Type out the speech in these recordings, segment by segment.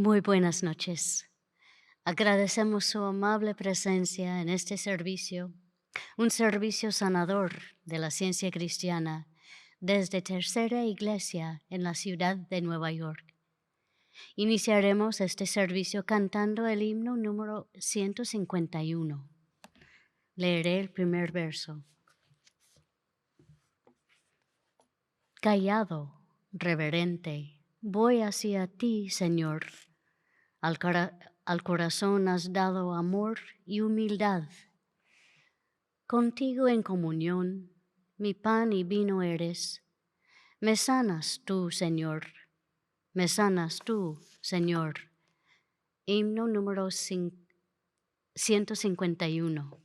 Muy buenas noches. Agradecemos su amable presencia en este servicio, un servicio sanador de la ciencia cristiana desde Tercera Iglesia en la ciudad de Nueva York. Iniciaremos este servicio cantando el himno número 151. Leeré el primer verso. Callado, reverente, voy hacia ti, Señor. Al corazón has dado amor y humildad. Contigo en comunión, mi pan y vino eres. Me sanas tú, Señor. Me sanas tú, Señor. Himno número 151.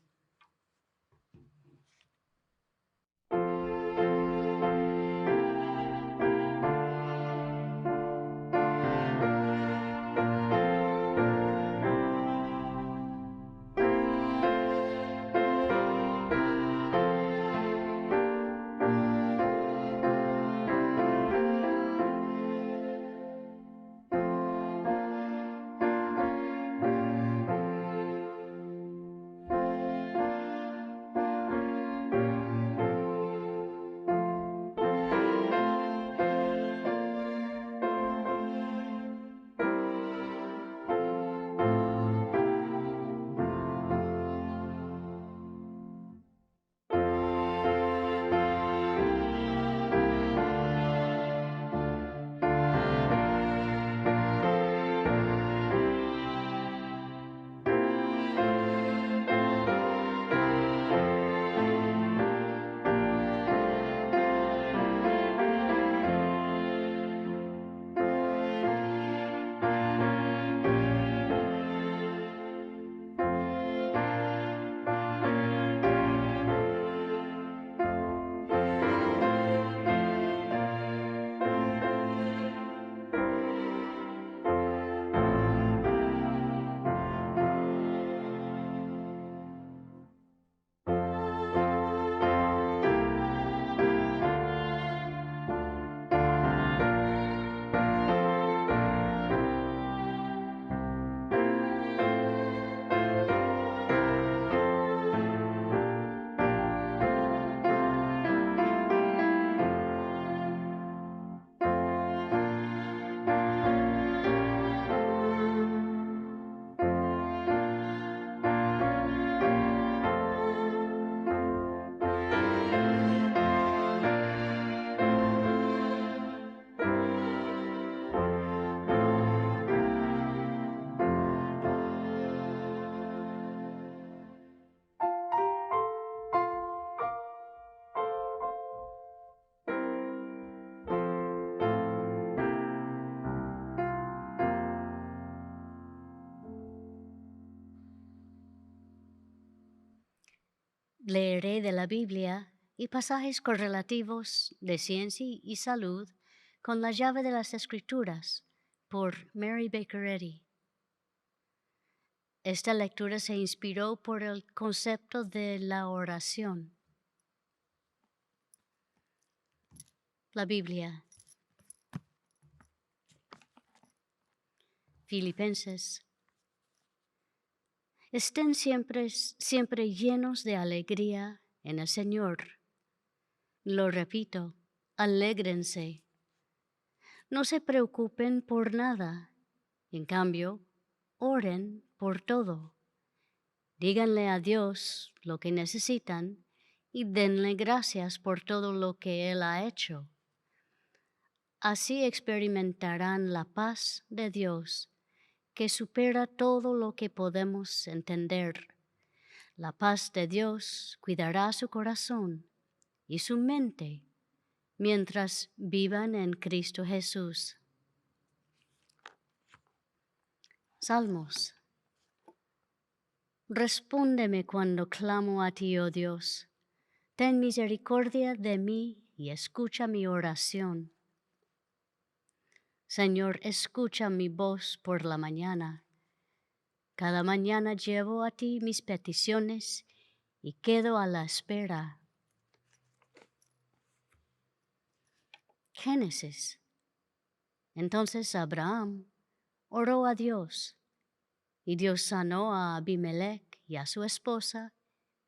Leeré de la Biblia y pasajes correlativos de ciencia y salud con la llave de las Escrituras por Mary Baker Eddy. Esta lectura se inspiró por el concepto de la oración. La Biblia. Filipenses. Estén siempre llenos de alegría en el Señor. Lo repito, alégrense. No se preocupen por nada. En cambio, oren por todo. Díganle a Dios lo que necesitan y denle gracias por todo lo que Él ha hecho. Así experimentarán la paz de Dios, que supera todo lo que podemos entender. La paz de Dios cuidará su corazón y su mente mientras vivan en Cristo Jesús. Salmos. Respóndeme cuando clamo a ti, oh Dios. Ten misericordia de mí y escucha mi oración. Señor, escucha mi voz por la mañana. Cada mañana llevo a ti mis peticiones y quedo a la espera. Génesis. Entonces Abraham oró a Dios, y Dios sanó a Abimelech y a su esposa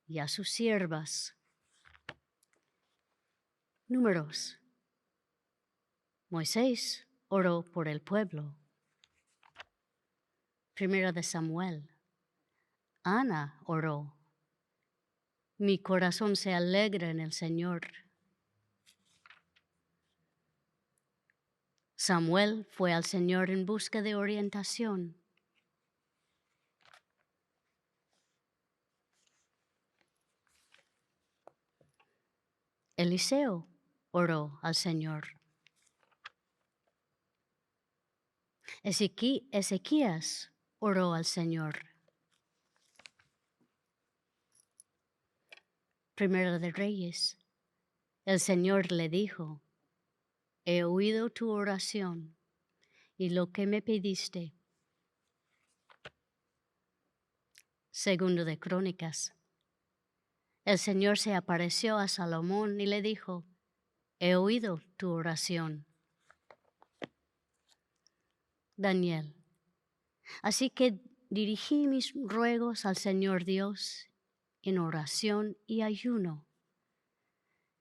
y a sus siervas. Números. Moisés oró por el pueblo. Primera de Samuel. Ana oró. Mi corazón se alegra en el Señor. Samuel fue al Señor en busca de orientación. Eliseo oró al Señor. Ezequías oró al Señor. Primera de Reyes. El Señor le dijo: he oído tu oración y lo que me pediste. Segundo de Crónicas. El Señor se apareció a Salomón y le dijo: he oído tu oración. Daniel. Así que dirigí mis ruegos al Señor Dios en oración y ayuno.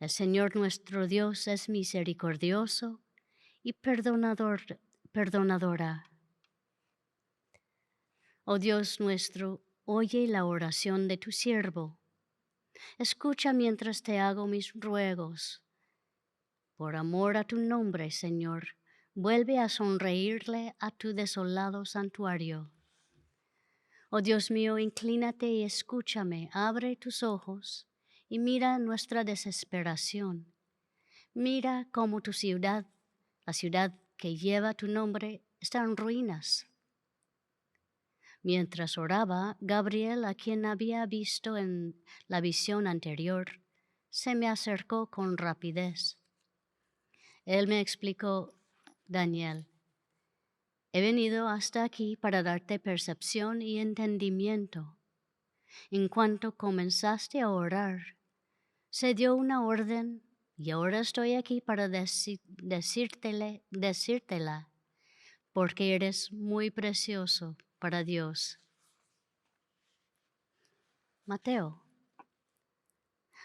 El Señor nuestro Dios es misericordioso y perdonadora. Oh Dios nuestro, oye la oración de tu siervo. Escucha mientras te hago mis ruegos. Por amor a tu nombre, Señor, vuelve a sonreírle a tu desolado santuario. Oh Dios mío, inclínate y escúchame, abre tus ojos y mira nuestra desesperación. Mira cómo tu ciudad, la ciudad que lleva tu nombre, está en ruinas. Mientras oraba, Gabriel, a quien había visto en la visión anterior, se me acercó con rapidez. Él me explicó: Daniel, he venido hasta aquí para darte percepción y entendimiento. En cuanto comenzaste a orar, se dio una orden y ahora estoy aquí para decírtela, porque eres muy precioso para Dios. Mateo.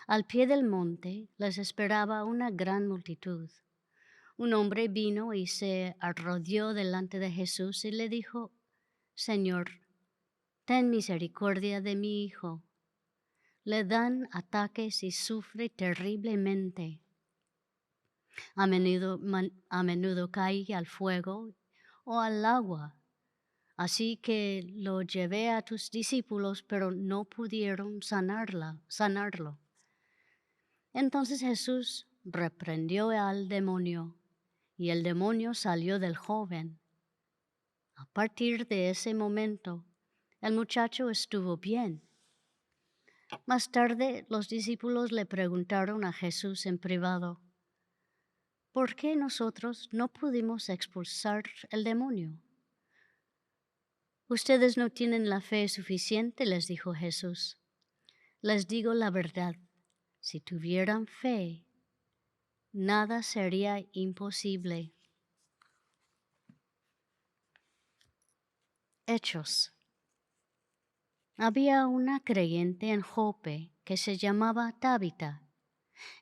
Al pie del monte les esperaba una gran multitud. Un hombre vino y se arrodilló delante de Jesús y le dijo: Señor, ten misericordia de mi hijo. Le dan ataques y sufre terriblemente. A menudo cae al fuego o al agua. Así que lo llevé a tus discípulos, pero no pudieron sanarlo. Entonces Jesús reprendió al demonio, y el demonio salió del joven. A partir de ese momento, el muchacho estuvo bien. Más tarde, los discípulos le preguntaron a Jesús en privado: ¿por qué nosotros no pudimos expulsar el demonio? Ustedes no tienen la fe suficiente, les dijo Jesús. Les digo la verdad, si tuvieran fe, nada sería imposible. Hechos. Había una creyente en Jope que se llamaba Tabita.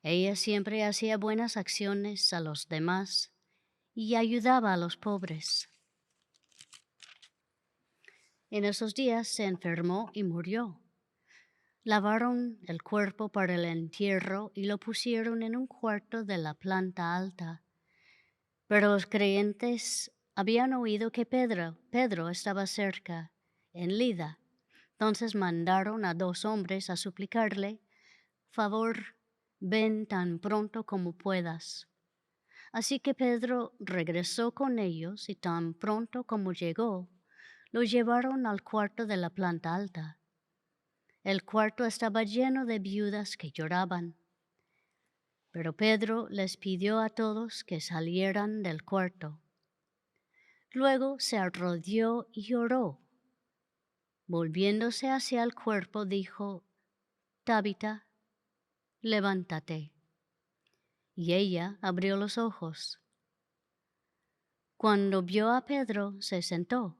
Ella siempre hacía buenas acciones a los demás y ayudaba a los pobres. En esos días se enfermó y murió. Lavaron el cuerpo para el entierro y lo pusieron en un cuarto de la planta alta. Pero los creyentes habían oído que Pedro estaba cerca, en Lida. Entonces mandaron a 2 hombres a suplicarle: favor, ven tan pronto como puedas. Así que Pedro regresó con ellos y tan pronto como llegó, lo llevaron al cuarto de la planta alta. El cuarto estaba lleno de viudas que lloraban. Pero Pedro les pidió a todos que salieran del cuarto. Luego se arrodilló y oró. Volviéndose hacia el cuerpo, dijo: Tabita, levántate. Y ella abrió los ojos. Cuando vio a Pedro, se sentó.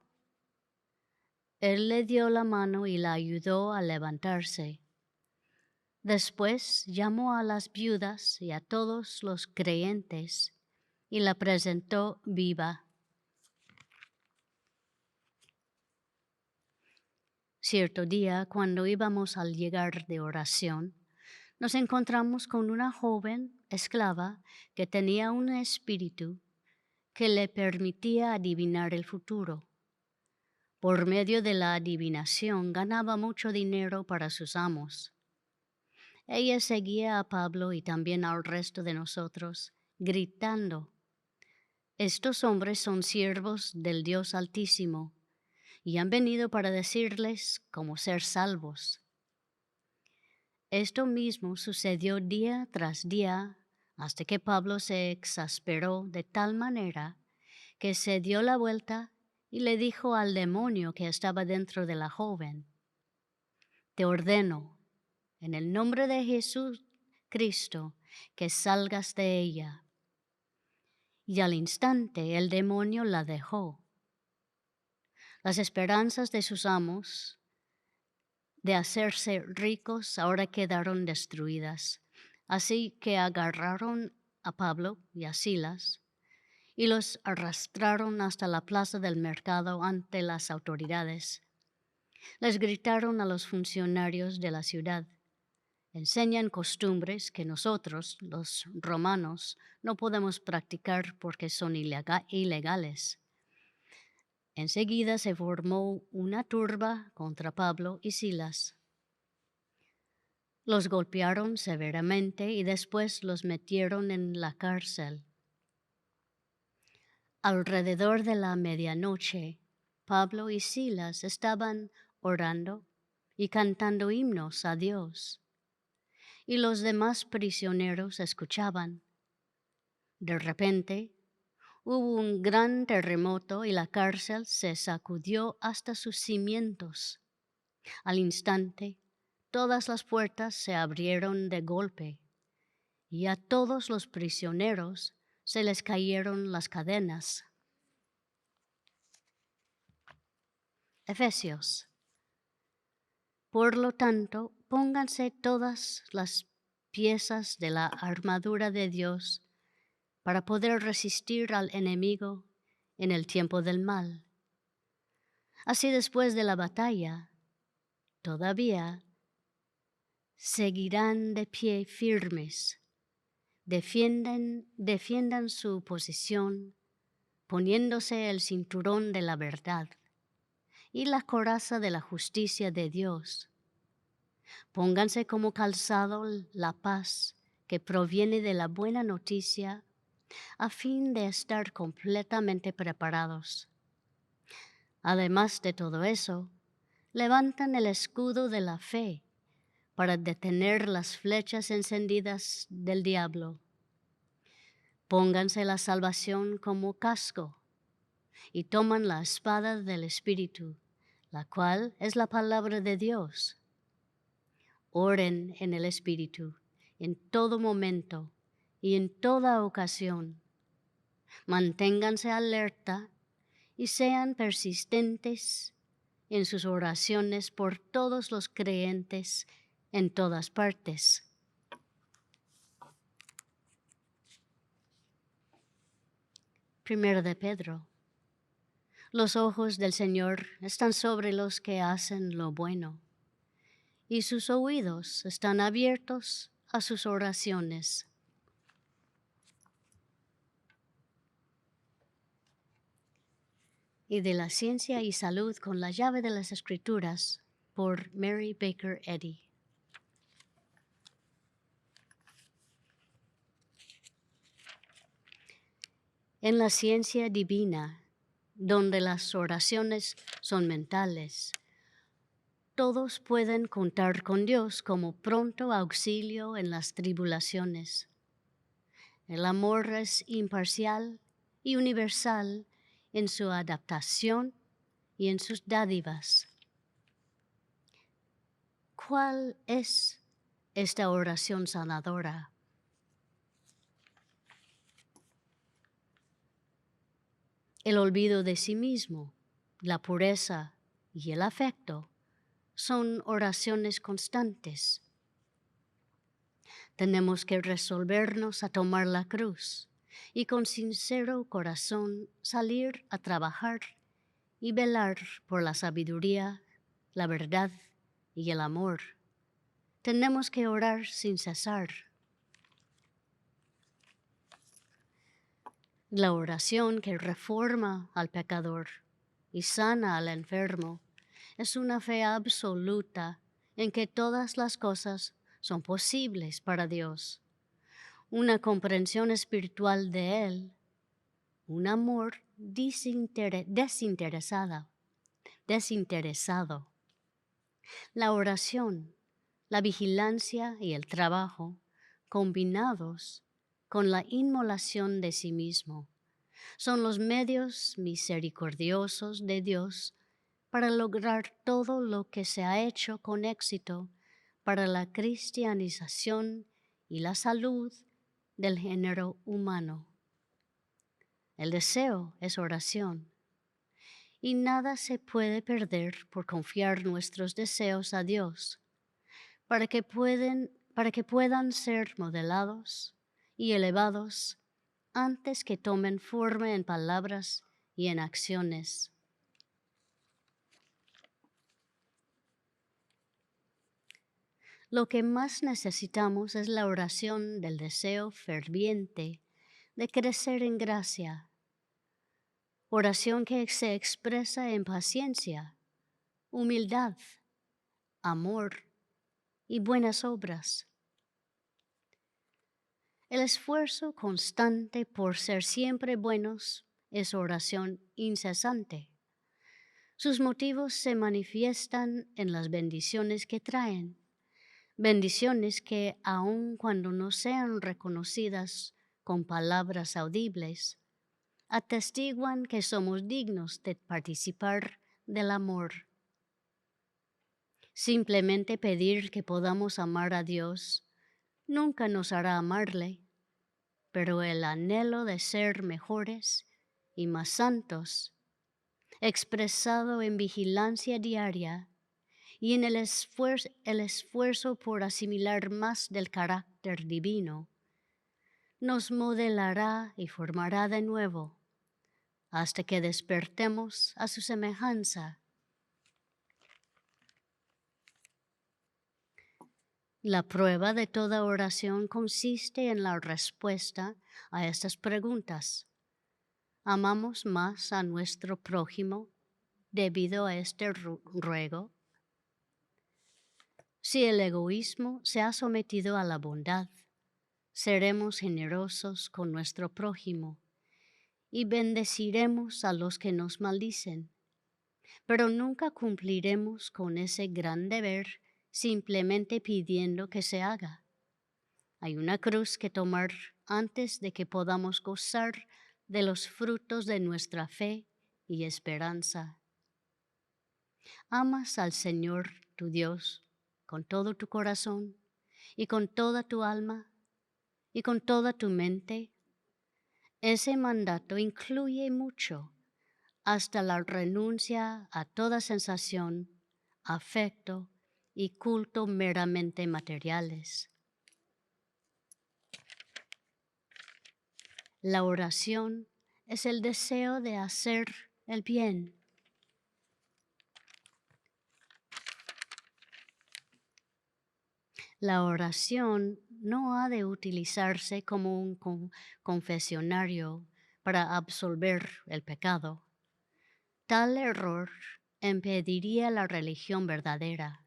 Él le dio la mano y la ayudó a levantarse. Después llamó a las viudas y a todos los creyentes y la presentó viva. Cierto día, cuando íbamos al llegar de oración, nos encontramos con una joven esclava que tenía un espíritu que le permitía adivinar el futuro. Por medio de la adivinación ganaba mucho dinero para sus amos. Ella seguía a Pablo y también al resto de nosotros, gritando: «Estos hombres son siervos del Dios Altísimo y han venido para decirles cómo ser salvos». Esto mismo sucedió día tras día hasta que Pablo se exasperó de tal manera que se dio la vuelta y le dijo al demonio que estaba dentro de la joven: «Te ordeno, en el nombre de Jesús Cristo, que salgas de ella». Y al instante el demonio la dejó. Las esperanzas de sus amos de hacerse ricos ahora quedaron destruidas. Así que agarraron a Pablo y a Silas y los arrastraron hasta la plaza del mercado ante las autoridades. Les gritaron a los funcionarios de la ciudad: «Enseñan costumbres que nosotros, los romanos, no podemos practicar porque son ilegales». Enseguida se formó una turba contra Pablo y Silas. Los golpearon severamente y después los metieron en la cárcel. Alrededor de la medianoche, Pablo y Silas estaban orando y cantando himnos a Dios, y los demás prisioneros escuchaban. De repente, hubo un gran terremoto y la cárcel se sacudió hasta sus cimientos. Al instante, todas las puertas se abrieron de golpe y a todos los prisioneros se les cayeron las cadenas. Efesios. Por lo tanto, pónganse todas las piezas de la armadura de Dios para poder resistir al enemigo en el tiempo del mal. Así, después de la batalla, todavía seguirán de pie firmes. Defiendan su posición poniéndose el cinturón de la verdad y la coraza de la justicia de Dios. Pónganse como calzado la paz que proviene de la buena noticia, a fin de estar completamente preparados. Además de todo eso, levantan el escudo de la fe para detener las flechas encendidas del diablo. Pónganse la salvación como casco y toman la espada del Espíritu, la cual es la palabra de Dios. Oren en el Espíritu en todo momento y en toda ocasión. Manténganse alerta y sean persistentes en sus oraciones por todos los creyentes en todas partes. Primero de Pedro. Los ojos del Señor están sobre los que hacen lo bueno, y sus oídos están abiertos a sus oraciones. Y de la ciencia y salud con la llave de las Escrituras, por Mary Baker Eddy. En la ciencia divina, donde las oraciones son mentales, todos pueden contar con Dios como pronto auxilio en las tribulaciones. El amor es imparcial y universal en su adaptación y en sus dádivas. ¿Cuál es esta oración sanadora? El olvido de sí mismo, la pureza y el afecto son oraciones constantes. Tenemos que resolvernos a tomar la cruz y con sincero corazón salir a trabajar y velar por la sabiduría, la verdad y el amor. Tenemos que orar sin cesar. La oración que reforma al pecador y sana al enfermo es una fe absoluta en que todas las cosas son posibles para Dios, una comprensión espiritual de Él, un amor desinteresado. La oración, la vigilancia y el trabajo, combinados con la inmolación de sí mismo, son los medios misericordiosos de Dios para lograr todo lo que se ha hecho con éxito para la cristianización y la salud del género humano. El deseo es oración, y nada se puede perder por confiar nuestros deseos a Dios, para que puedan ser modelados y elevados antes que tomen forma en palabras y en acciones. Lo que más necesitamos es la oración del deseo ferviente de crecer en gracia, oración que se expresa en paciencia, humildad, amor y buenas obras. El esfuerzo constante por ser siempre buenos es oración incesante. Sus motivos se manifiestan en las bendiciones que traen, bendiciones que, aun cuando no sean reconocidas con palabras audibles, atestiguan que somos dignos de participar del amor. Simplemente pedir que podamos amar a Dios nunca nos hará amarle, pero el anhelo de ser mejores y más santos, expresado en vigilancia diaria y en el esfuerzo por asimilar más del carácter divino, nos modelará y formará de nuevo hasta que despertemos a su semejanza. La prueba de toda oración consiste en la respuesta a estas preguntas. ¿Amamos más a nuestro prójimo debido a este ruego? Si el egoísmo se ha sometido a la bondad, seremos generosos con nuestro prójimo y bendeciremos a los que nos maldicen. Pero nunca cumpliremos con ese gran deber simplemente pidiendo que se haga. Hay una cruz que tomar antes de que podamos gozar de los frutos de nuestra fe y esperanza. Amas al Señor tu Dios con todo tu corazón y con toda tu alma y con toda tu mente. Ese mandato incluye mucho, hasta la renuncia a toda sensación, afecto y culto meramente materiales. La oración es el deseo de hacer el bien. La oración no ha de utilizarse como un confesionario para absolver el pecado. Tal error impediría la religión verdadera.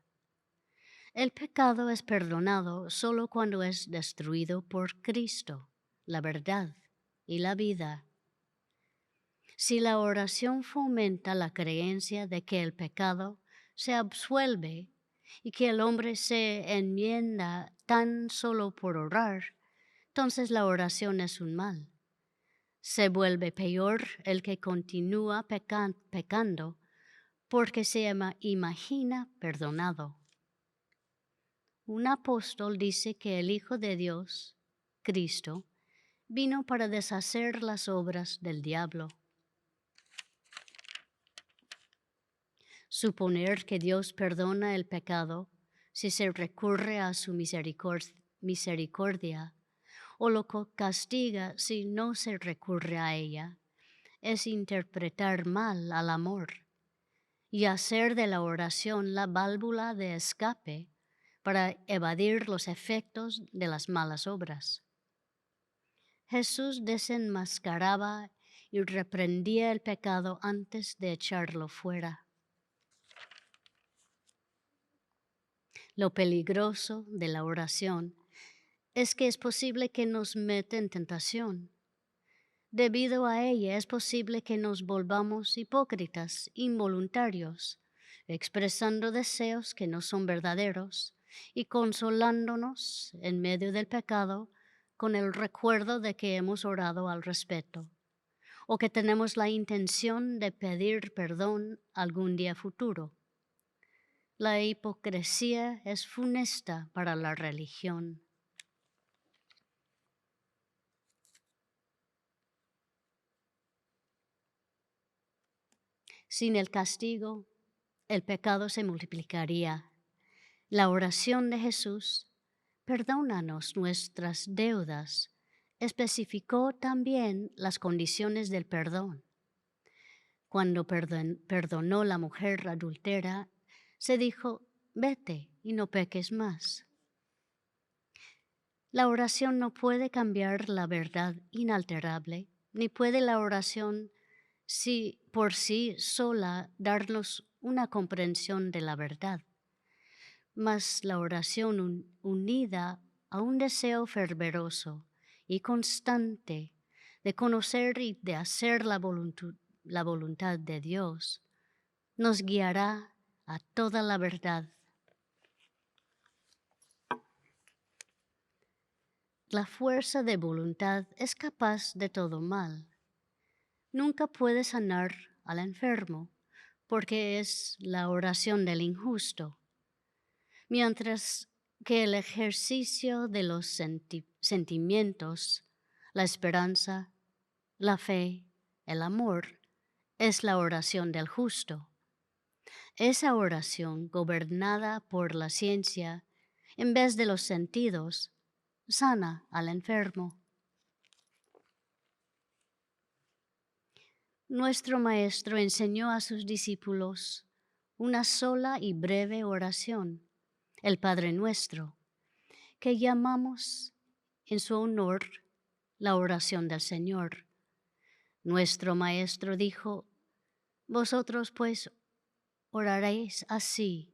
El pecado es perdonado solo cuando es destruido por Cristo, la verdad y la vida. Si la oración fomenta la creencia de que el pecado se absuelve y que el hombre se enmienda tan solo por orar, entonces la oración es un mal. Se vuelve peor el que continúa pecando porque se imagina perdonado. Un apóstol dice que el Hijo de Dios, Cristo, vino para deshacer las obras del diablo. Suponer que Dios perdona el pecado si se recurre a su misericordia o lo castiga si no se recurre a ella es interpretar mal al amor y hacer de la oración la válvula de escape para evadir los efectos de las malas obras. Jesús desenmascaraba y reprendía el pecado antes de echarlo fuera. Lo peligroso de la oración es que es posible que nos meta en tentación. Debido a ella es posible que nos volvamos hipócritas, involuntarios, expresando deseos que no son verdaderos y consolándonos en medio del pecado con el recuerdo de que hemos orado al respecto o que tenemos la intención de pedir perdón algún día futuro. La hipocresía es funesta para la religión. Sin el castigo, el pecado se multiplicaría. La oración de Jesús, perdónanos nuestras deudas, especificó también las condiciones del perdón. Cuando perdonó la mujer adúltera, se dijo, vete y no peques más. La oración no puede cambiar la verdad inalterable, ni puede la oración por sí sola darnos una comprensión de la verdad. Mas la oración unida a un deseo fervoroso y constante de conocer y de hacer la voluntad de Dios, nos guiará a toda la verdad. La fuerza de voluntad es capaz de todo mal. Nunca puede sanar al enfermo, porque es la oración del injusto, mientras que el ejercicio de los sentimientos, la esperanza, la fe, el amor, es la oración del justo. Esa oración, gobernada por la ciencia, en vez de los sentidos, sana al enfermo. Nuestro Maestro enseñó a sus discípulos una sola y breve oración, el Padre Nuestro, que llamamos en su honor la oración del Señor. Nuestro Maestro dijo, vosotros pues oraréis así,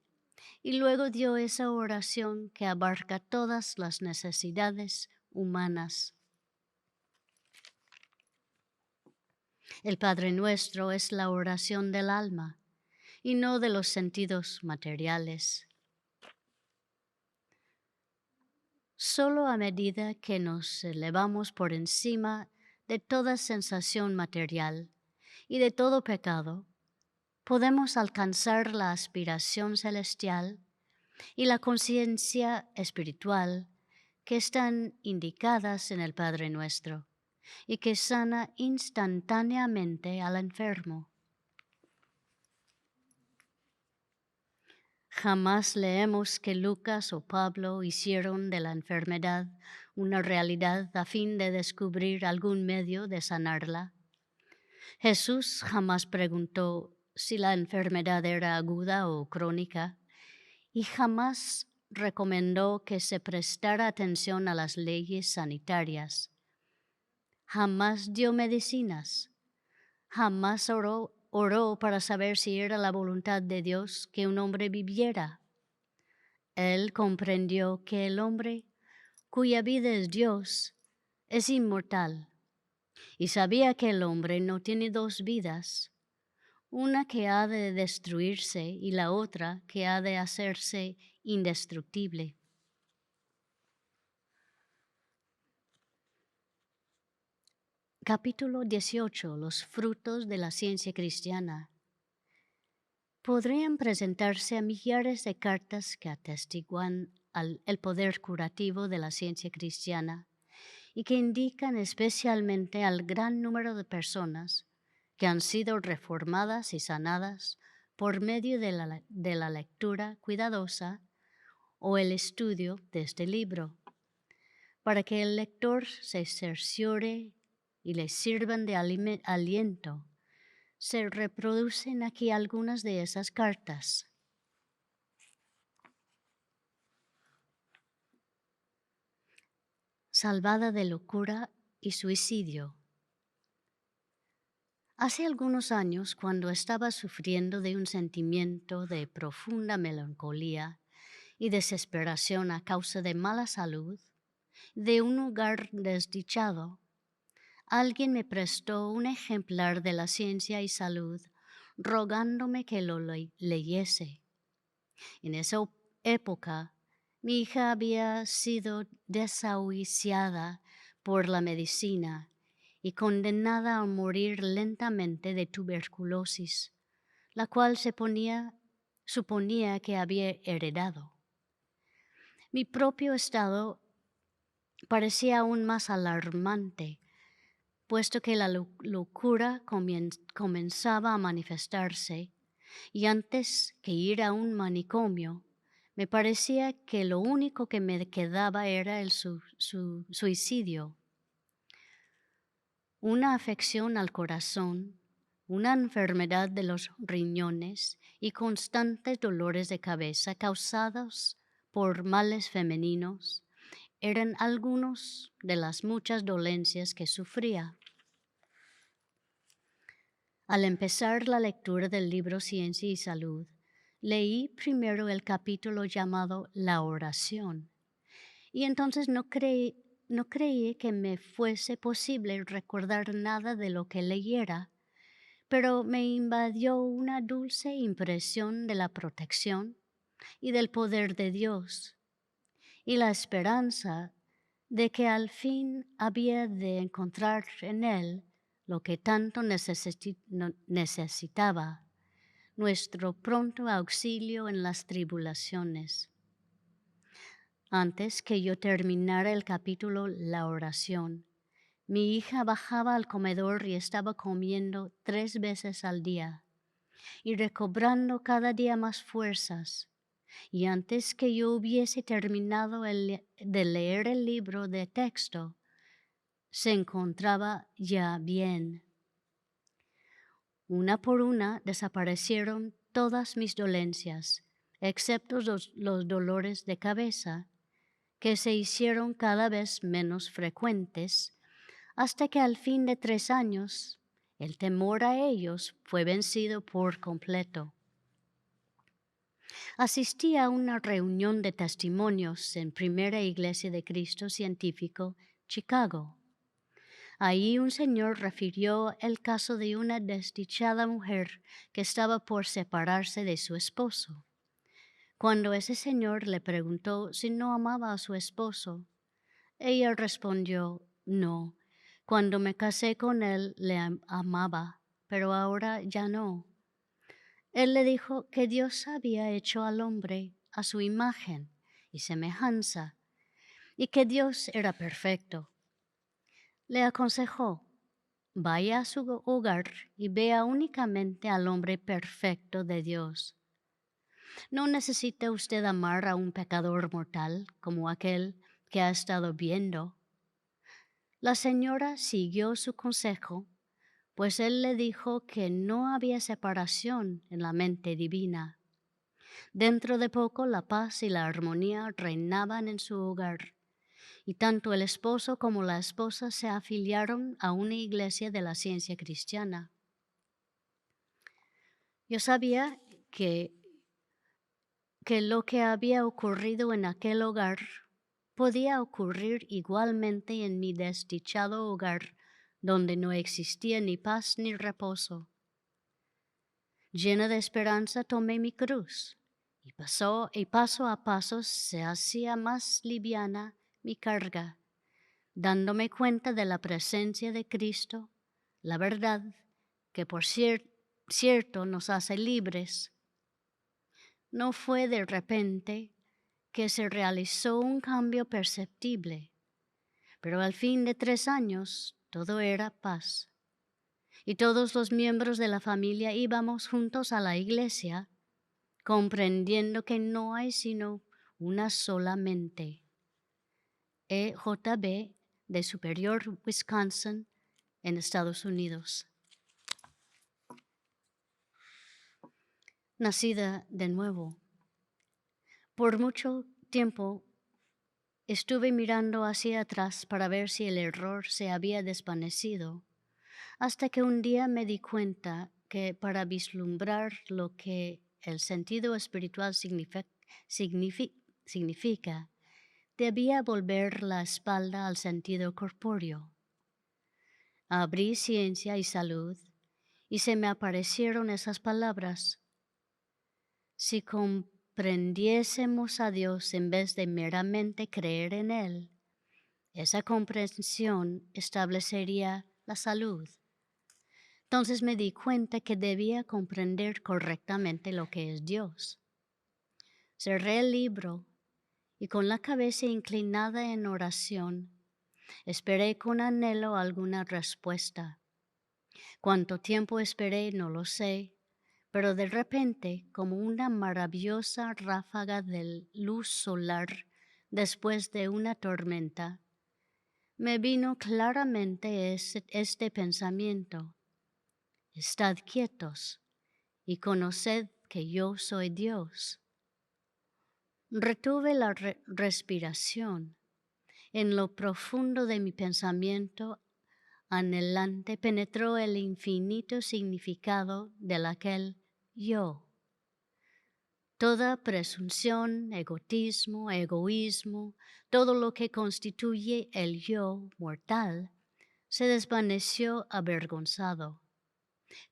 y luego dio esa oración que abarca todas las necesidades humanas. El Padre Nuestro es la oración del alma y no de los sentidos materiales. Solo a medida que nos elevamos por encima de toda sensación material y de todo pecado, podemos alcanzar la aspiración celestial y la conciencia espiritual que están indicadas en el Padre Nuestro y que sana instantáneamente al enfermo. Jamás leemos que Lucas o Pablo hicieron de la enfermedad una realidad a fin de descubrir algún medio de sanarla. Jesús jamás preguntó si la enfermedad era aguda o crónica y jamás recomendó que se prestara atención a las leyes sanitarias. Jamás dio medicinas. Jamás oró para saber si era la voluntad de Dios que un hombre viviera. Él comprendió que el hombre, cuya vida es Dios, es inmortal, y sabía que el hombre no tiene dos vidas, una que ha de destruirse y la otra que ha de hacerse indestructible. Capítulo 18. Los frutos de la ciencia cristiana. Podrían presentarse a millares de cartas que atestiguan el poder curativo de la ciencia cristiana y que indican especialmente al gran número de personas que han sido reformadas y sanadas por medio de la lectura cuidadosa o el estudio de este libro, para que el lector se cerciore y le sirvan de aliento. Se reproducen aquí algunas de esas cartas. Salvada de locura y suicidio. Hace algunos años, cuando estaba sufriendo de un sentimiento de profunda melancolía y desesperación a causa de mala salud, de un hogar desdichado, alguien me prestó un ejemplar de la Ciencia y Salud, rogándome que lo leyese. En esa época, mi hija había sido desahuciada por la medicina y condenada a morir lentamente de tuberculosis, la cual suponía que había heredado. Mi propio estado parecía aún más alarmante, puesto que la locura comenzaba a manifestarse, y antes que ir a un manicomio, me parecía que lo único que me quedaba era el suicidio. Una afección al corazón, una enfermedad de los riñones y constantes dolores de cabeza causados por males femeninos eran algunos de las muchas dolencias que sufría. Al empezar la lectura del libro Ciencia y Salud, leí primero el capítulo llamado La oración, y entonces no creí que me fuese posible recordar nada de lo que leyera, pero me invadió una dulce impresión de la protección y del poder de Dios, y la esperanza de que al fin había de encontrar en Él lo que tanto necesitaba, nuestro pronto auxilio en las tribulaciones. Antes que yo terminara el capítulo La oración, mi hija bajaba al comedor y estaba comiendo 3 veces al día y recobrando cada día más fuerzas. Y antes que yo hubiese terminado de leer el libro de texto, se encontraba ya bien. Una por una desaparecieron todas mis dolencias, excepto los dolores de cabeza, que se hicieron cada vez menos frecuentes, hasta que al fin de 3 años, el temor a ellos fue vencido por completo. Asistí a una reunión de testimonios en Primera Iglesia de Cristo Científico, Chicago. Ahí un señor refirió el caso de una desdichada mujer que estaba por separarse de su esposo. Cuando ese señor le preguntó si no amaba a su esposo, ella respondió, no, cuando me casé con él le amaba, pero ahora ya no. Él le dijo que Dios había hecho al hombre a su imagen y semejanza, y que Dios era perfecto. Le aconsejó, vaya a su hogar y vea únicamente al hombre perfecto de Dios. No necesita usted amar a un pecador mortal como aquel que ha estado viendo. La señora siguió su consejo, pues él le dijo que no había separación en la mente divina. Dentro de poco la paz y la armonía reinaban en su hogar, y tanto el esposo como la esposa se afiliaron a una iglesia de la ciencia cristiana. Yo sabía que lo que había ocurrido en aquel hogar podía ocurrir igualmente en mi desdichado hogar, donde no existía ni paz ni reposo. Llena de esperanza tomé mi cruz, y paso a paso se hacía más liviana mi carga, dándome cuenta de la presencia de Cristo, la verdad que por cierto nos hace libres. No fue de repente que se realizó un cambio perceptible, pero al fin de 3 años todo era paz. y todos los miembros de la familia íbamos juntos a la iglesia, comprendiendo que no hay sino una sola mente. EJB de Superior, Wisconsin, en Estados Unidos. Nacida de nuevo. Por mucho tiempo estuve mirando hacia atrás para ver si el error se había desvanecido, hasta que un día me di cuenta que para vislumbrar lo que el sentido espiritual significa, debía volver la espalda al sentido corpóreo. Abrí Ciencia y Salud y se me aparecieron esas palabras. Si comprendiésemos a Dios en vez de meramente creer en Él, esa comprensión establecería la salud. Entonces me di cuenta que debía comprender correctamente lo que es Dios. Cerré el libro y con la cabeza inclinada en oración, esperé con anhelo alguna respuesta. Cuánto tiempo esperé no lo sé, pero de repente, como una maravillosa ráfaga de luz solar después de una tormenta, me vino claramente este pensamiento: estad quietos y conoced que yo soy Dios. Retuve la respiración. En lo profundo de mi pensamiento anhelante penetró el infinito significado de aquel yo. Toda presunción, egoísmo, todo lo que constituye el yo mortal, se desvaneció avergonzado.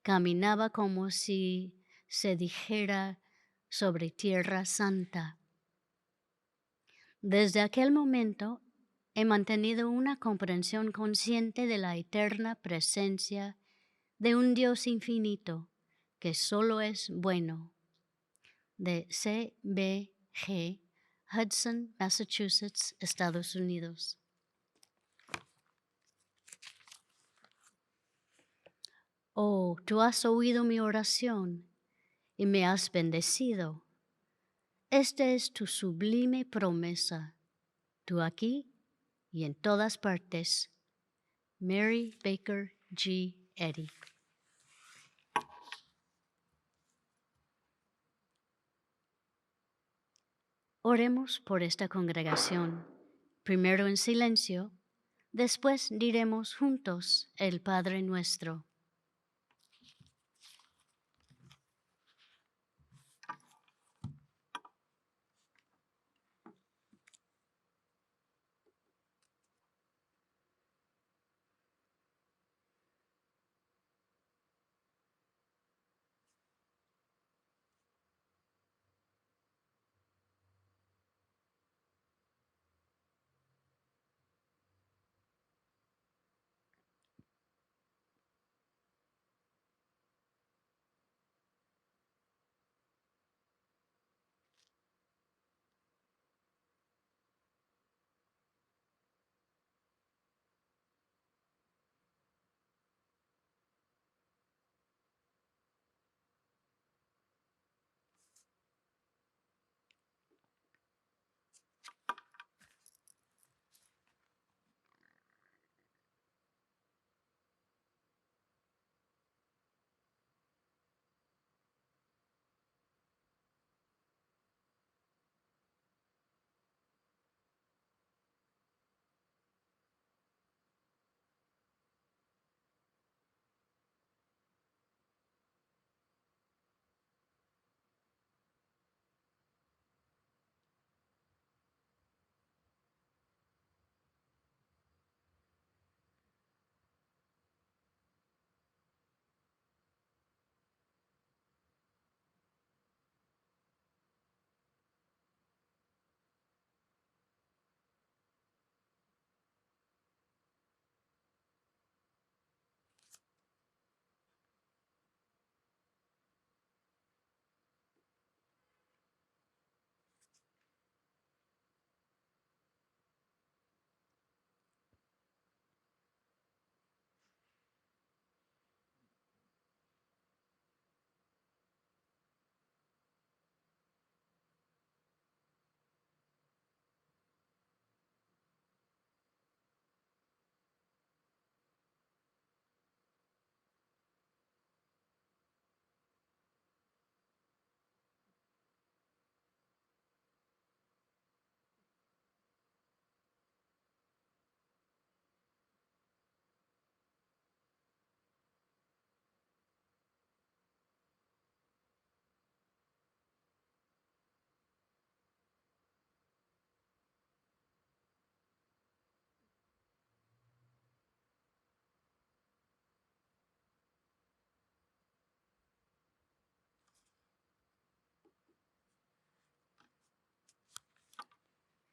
Caminaba como si se dijera sobre tierra santa. Desde aquel momento he mantenido una comprensión consciente de la eterna presencia de un Dios infinito que solo es bueno. De C.B.G., Hudson, Massachusetts, Estados Unidos. Oh, tú has oído mi oración y me has bendecido. Esta es tu sublime promesa, tú aquí y en todas partes. Mary Baker G. Eddy. Oremos por esta congregación, primero en silencio, después diremos juntos el Padre Nuestro.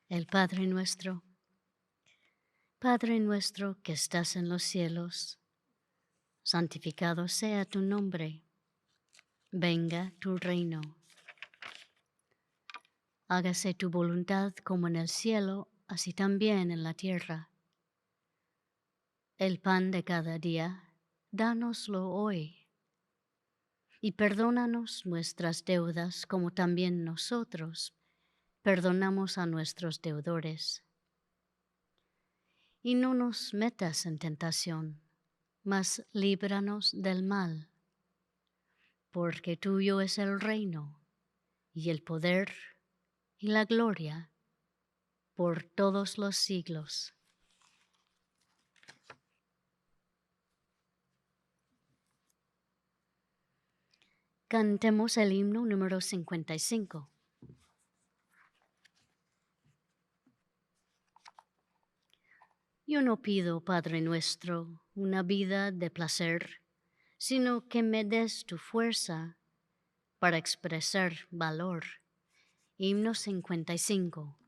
El Padre nuestro. Padre nuestro que estás en los cielos, santificado sea tu nombre. Venga tu reino. Hágase tu voluntad como en el cielo, así también en la tierra. El pan de cada día, dánoslo hoy. Y perdónanos nuestras deudas como también nosotros perdonamos a nuestros deudores. Y no nos metas en tentación, mas líbranos del mal. Porque tuyo es el reino, y el poder, y la gloria, por todos los siglos. Cantemos el himno número 55. Yo no pido, Padre nuestro, una vida de placer, sino que me des tu fuerza para expresar valor. Himno 55.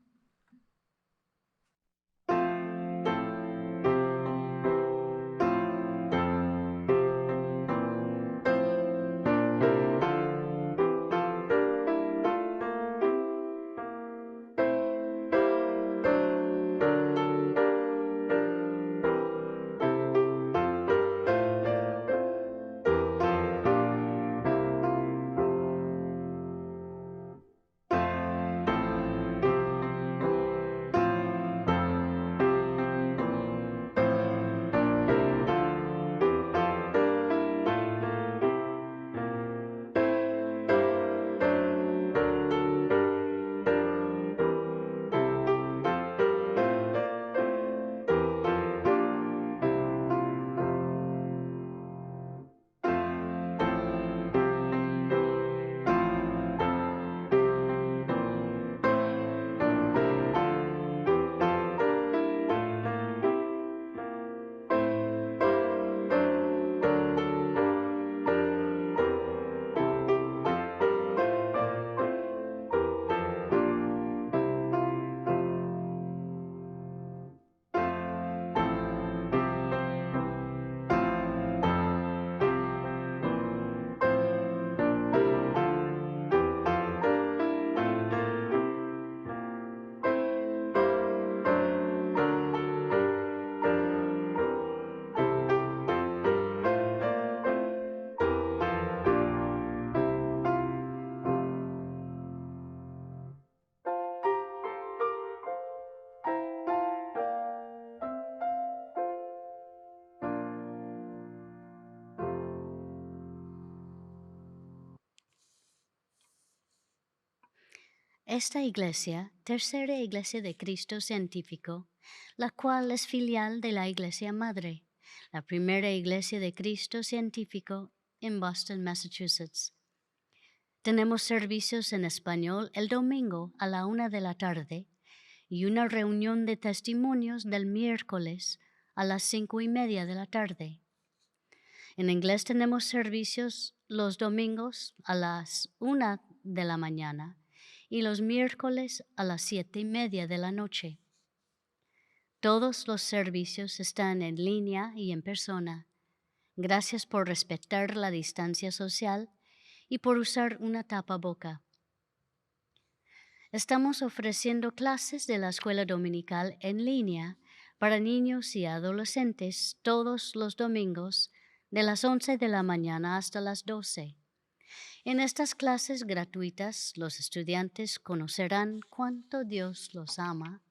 Esta iglesia, tercera iglesia de Cristo científico, la cual es filial de la Iglesia Madre, la primera iglesia de Cristo científico en Boston, Massachusetts. Tenemos servicios en español el domingo a la 1 de la tarde y una reunión de testimonios del miércoles a las 5:30 de la tarde. En inglés tenemos servicios los domingos a las 1 de la mañana y los miércoles a las 7:30 de la noche. Todos los servicios están en línea y en persona. Gracias por respetar la distancia social y por usar una tapaboca. Estamos ofreciendo clases de la escuela dominical en línea para niños y adolescentes todos los domingos de las 11 de la mañana hasta las 12. En estas clases gratuitas, los estudiantes conocerán cuánto Dios los ama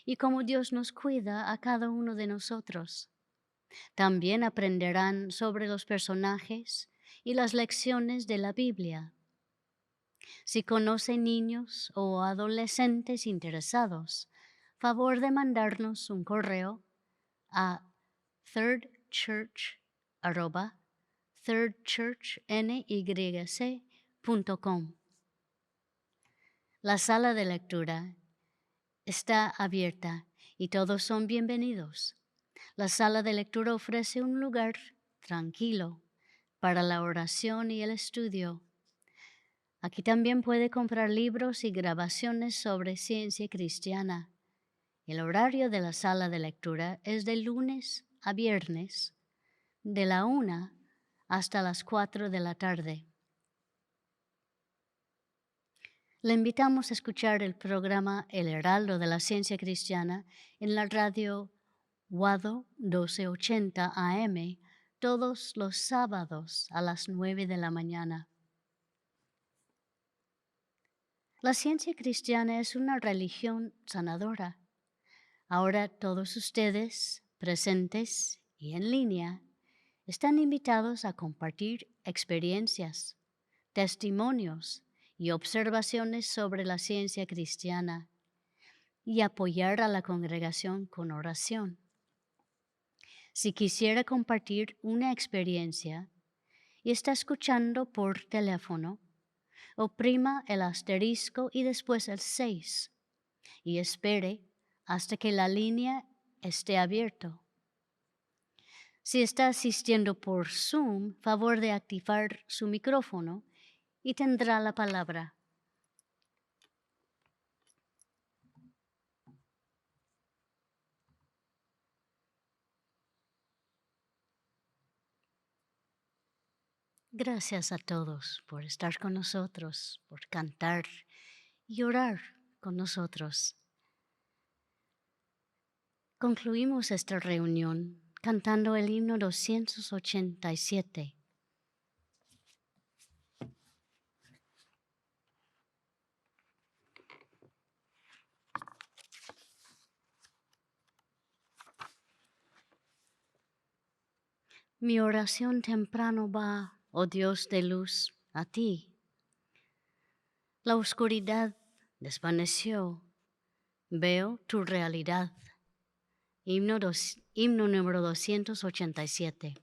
y cómo Dios nos cuida a cada uno de nosotros. También aprenderán sobre los personajes y las lecciones de la Biblia. Si conocen niños o adolescentes interesados, favor de mandarnos un correo a thirdchurch@thirdchurchnyc.com. La sala de lectura está abierta y todos son bienvenidos. La sala de lectura ofrece un lugar tranquilo para la oración y el estudio. Aquí también puede comprar libros y grabaciones sobre ciencia cristiana. El horario de la sala de lectura es de lunes a viernes, de la 1 hasta las 4 de la tarde. Le invitamos a escuchar el programa El Heraldo de la Ciencia Cristiana en la radio Wado 1280 AM todos los sábados a las 9 de la mañana. La ciencia cristiana es una religión sanadora. Ahora todos ustedes, presentes y en línea, están invitados a compartir experiencias, testimonios y observaciones sobre la ciencia cristiana y apoyar a la congregación con oración. Si quisiera compartir una experiencia y está escuchando por teléfono, oprima el asterisco y después el 6 y espere hasta que la línea esté abierta. Si está asistiendo por Zoom, favor de activar su micrófono y tendrá la palabra. Gracias a todos por estar con nosotros, por cantar y orar con nosotros. Concluimos esta reunión cantando el himno 287. Mi oración temprano va, oh Dios de luz, a ti. La oscuridad desvaneció, veo tu realidad. Himno número 287.